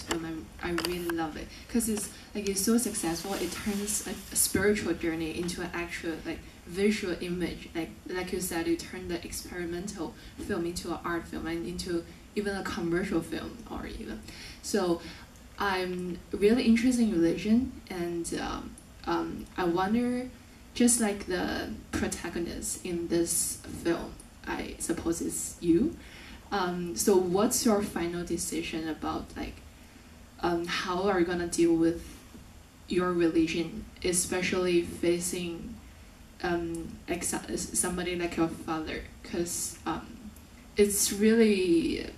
film. I really love it because it's so successful. It turns a spiritual journey into an actual visual image. Like you said, you turn the experimental film into an art film and into even a commercial film or even. So I'm really interested in religion, and I wonder, just like the protagonist in this film, I suppose it's you. So what's your final decision about how are you gonna deal with your religion, especially facing somebody like your father? Because it's really,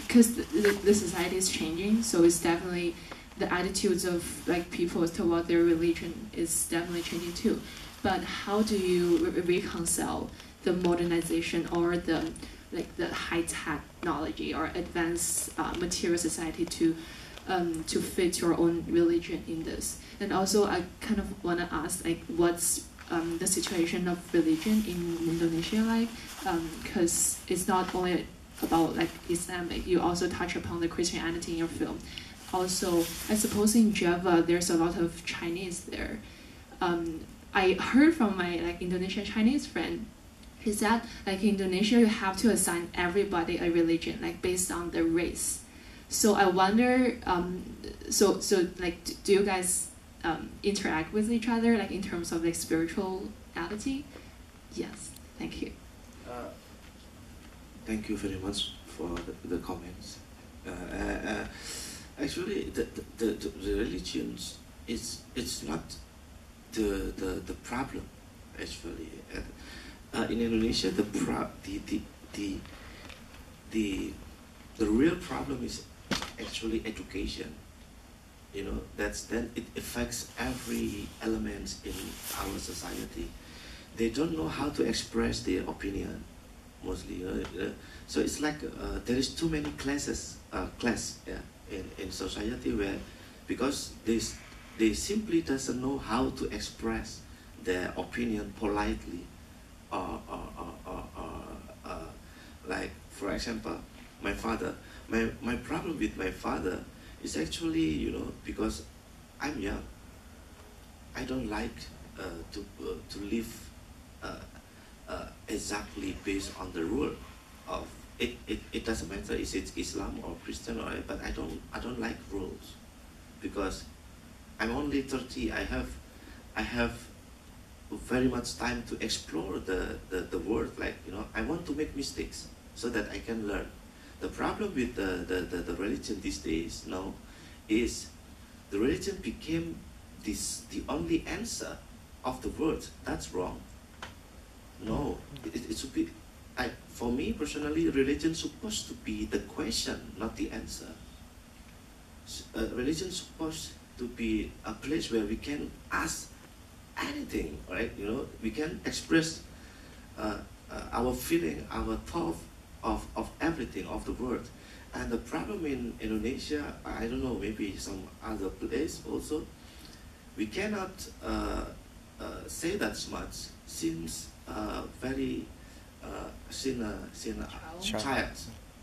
because the society is changing, so it's definitely the attitudes of people toward their religion is definitely changing too. But how do you reconcile the modernization or the high technology or advanced material society to fit your own religion in this? And also, I kind of want to ask, what's the situation of religion in Indonesia like? Because it's not only about Islamic, you also touch upon the Christianity in your film. Also, I suppose in Java there's a lot of Chinese there. I heard from my Indonesian Chinese friend. He said in Indonesia you have to assign everybody a religion based on their race. So I wonder, do you guys interact with each other in terms of spirituality? Yes, thank you. Thank you very much for the comments. Actually, the religions it's not the problem. Actually, in Indonesia, the real problem is actually education. Then it affects every element in our society. They don't know how to express their opinion, mostly. So it's there is too many class in society where, because they simply doesn't know how to express their opinion politely, or for example, my father. My problem with my father is actually, because I'm young. I don't like to live exactly based on the rule of it. It doesn't matter if it's Islam or Christian or, but I don't like rules, because I'm only 30. I have very much time to explore the world. I want to make mistakes so that I can learn. The problem with the religion these days now is the religion became the only answer of the world. That's wrong. No, it should be, for me personally, religion is supposed to be the question, not the answer. Religion is supposed to be a place where we can ask anything, right? We can express our feeling, our thought of everything of the world. And the problem in Indonesia, I don't know, maybe some other place also, we cannot say that much since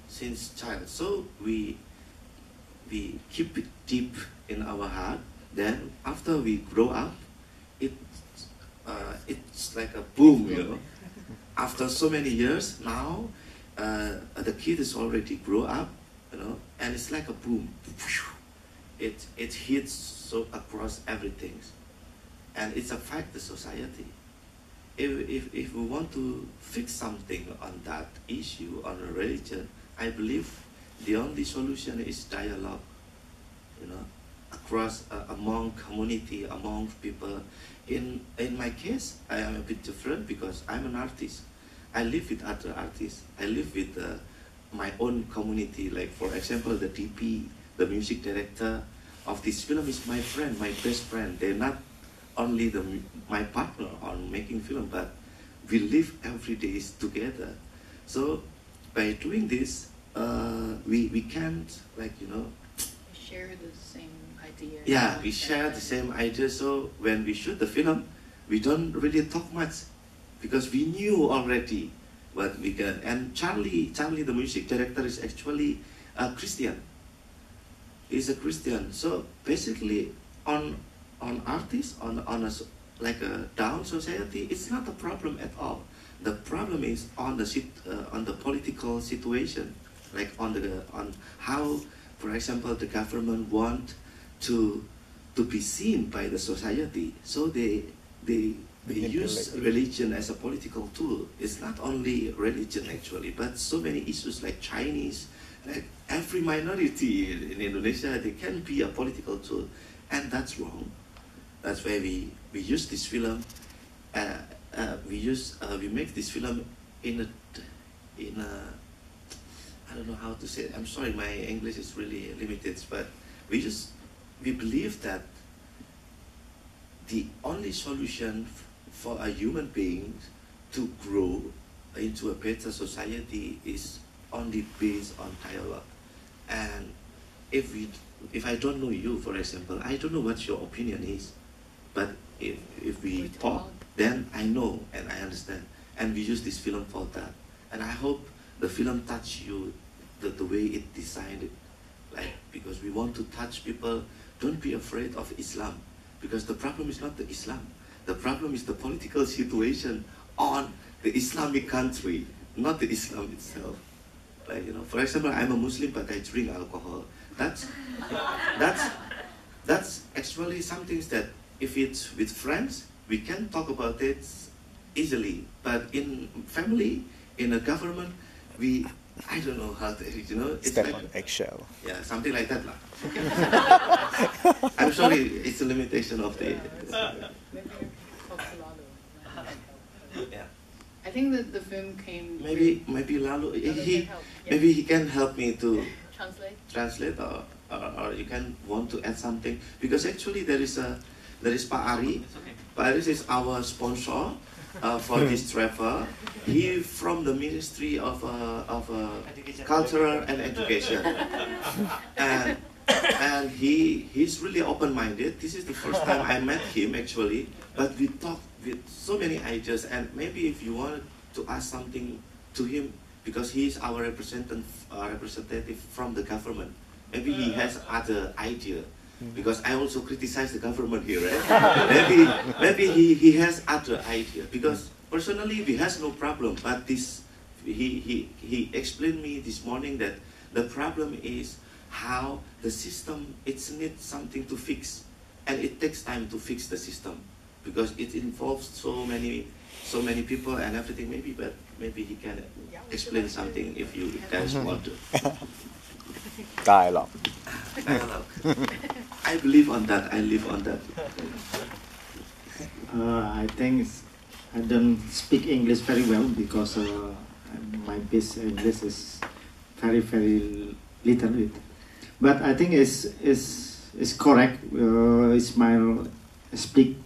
since child. So we keep it deep in our heart. Then after we grow up, it's like a boom, After so many years, now the kid is already grow up, and it's like a boom. It hits so across everything, and it's affect the society. If we want to fix something on that issue, on religion, I believe the only solution is dialogue, across among community, among people. In my case, I am a bit different because I'm an artist. I live with other artists. I live with my own community. Like, for example, the DP, the music director of this film is my friend, my best friend. They're not only my partner on making film, but we live every day together. So by doing this, we can't, share the same idea. Yeah, we share the same idea. So when we shoot the film, we don't really talk much, because we knew already what we can. And Charlie, the music director, is actually a Christian. He's a Christian. So basically, on artists, like a down society, it's not a problem at all. The problem is on the political situation, like on how, for example, the government want to be seen by the society. So they use religion as a political tool. It's not only religion actually, but so many issues like Chinese, like every minority in Indonesia, they can be a political tool, and that's wrong. That's why we use this film. We make this film in a I don't know how to say it. I'm sorry, my English is really limited, but we believe that the only solution for a human being to grow into a better society is only based on dialogue. And if I don't know you, for example, I don't know what your opinion is, but if we talk, then I know and I understand. And we use this film for that. And I hope the film touch you the way it designed it. Like, because we want to touch people, don't be afraid of Islam. Because the problem is not the Islam. The problem is the political situation on the Islamic country, not the Islam itself. Like, you know, for example, I'm a Muslim, but I drink alcohol. That's actually something that if it's with friends, we can talk about it easily. But in family, in a government, I don't know how to, you know, it's step like, on eggshell. Yeah, something like that. I'm sorry, it's a limitation of the. Yeah. I think that the film came. Maybe Lalo, maybe he can help me to translate, or you can want to add something, because actually there is Pak Ari. Pak Ari is our sponsor for this travel. He from the Ministry of Culture and Education, and he's really open-minded. This is the first time I met him actually, but we talked with so many ideas. And maybe if you wanted to ask something to him, because he is our representative from the government, maybe he has other idea. Because I also criticize the government here, right? maybe he has other idea. Because personally, we has no problem. But this, he explained me this morning that the problem is how the system, it needs something to fix, and it takes time to fix the system because it involves so many people and everything. Maybe he can explain something if you guys want to. Dialogue. I believe on that. I live on that. I think I don't speak English very well because my basic English is very little bit. But I think it's correct. Ismail speak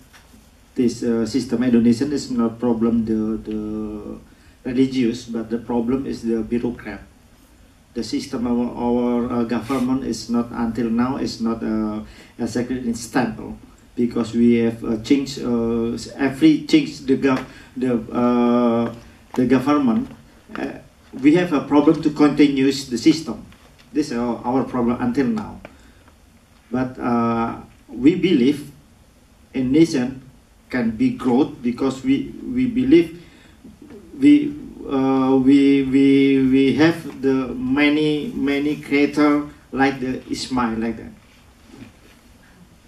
this system. Indonesian is not problem the religious, but the problem is the bureaucrat. The system of our government is not until now is not exactly stable, because we have changed the government. We have a problem to continue the system. This is our problem until now. But we believe Indonesian can be growth because we believe we have the many creator like the Ismail, like that.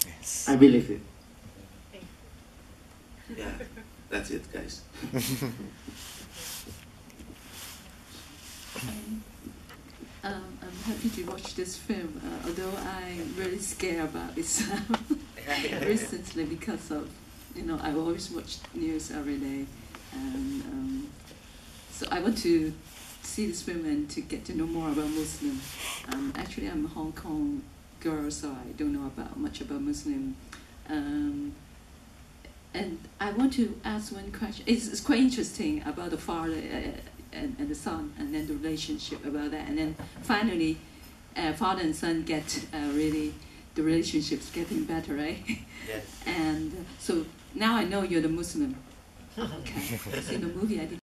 Yes. I believe it. Yeah, that's it, guys. I'm happy to watch this film, although I'm really scared about Islam recently because of, I always watch news every day, and so I want to see this film and to get to know more about Muslim. Actually, I'm a Hong Kong girl, so I don't know much about Muslim. And I want to ask one question. It's quite interesting about the father and the son, and then the relationship about that. And then finally, father and son get really, the relationship's getting better, right? Yes. And so now I know you're the Muslim. Okay. So in the movie, I did.